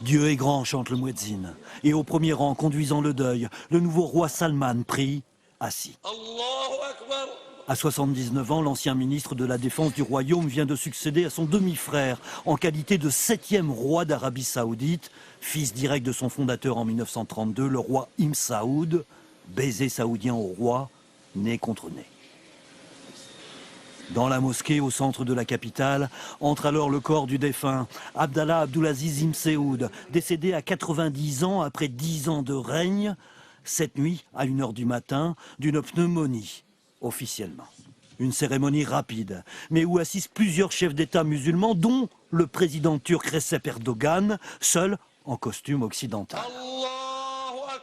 Dieu est grand, chante le muezzin. Et au premier rang, conduisant le deuil, le nouveau roi Salman prie, assis. À 79 ans, l'ancien ministre de la Défense du royaume vient de succéder à son demi-frère en qualité de 7e roi d'Arabie Saoudite, fils direct de son fondateur en 1932, le roi Ibn Saoud, baiser saoudien au roi, nez contre nez. Dans la mosquée au centre de la capitale, entre alors le corps du défunt, Abdallah Abdulaziz Ibn Saoud, décédé à 90 ans après 10 ans de règne, cette nuit, à 1 h du matin, d'une pneumonie, officiellement. Une cérémonie rapide, mais où assistent plusieurs chefs d'État musulmans, dont le président turc Recep Erdogan, seul en costume occidental.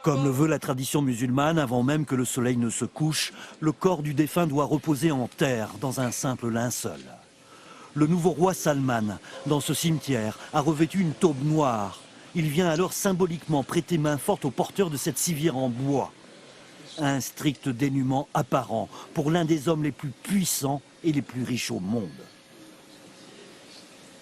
Comme le veut la tradition musulmane, avant même que le soleil ne se couche, le corps du défunt doit reposer en terre, dans un simple linceul. Le nouveau roi Salman, dans ce cimetière, a revêtu une taube noire. Il vient alors symboliquement prêter main forte au porteur de cette civière en bois. Un strict dénuement apparent pour l'un des hommes les plus puissants et les plus riches au monde.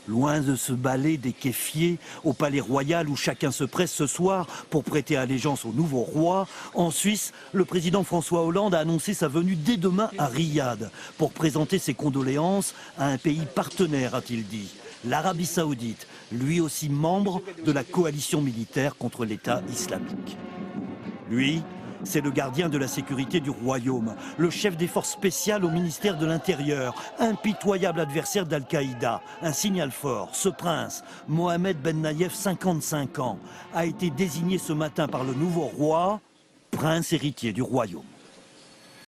Loin de ce ballet des keffiers au palais royal où chacun se presse ce soir pour prêter allégeance au nouveau roi, en Suisse, le président François Hollande a annoncé sa venue dès demain à Riyad pour présenter ses condoléances à un pays partenaire, a-t-il dit, l'Arabie Saoudite, lui aussi membre de la coalition militaire contre l'État islamique. Lui, c'est le gardien de la sécurité du royaume, le chef des forces spéciales au ministère de l'Intérieur, impitoyable adversaire d'Al-Qaïda, un signal fort. Ce prince, Mohamed Ben Nayef, 55 ans, a été désigné ce matin par le nouveau roi, prince héritier du royaume.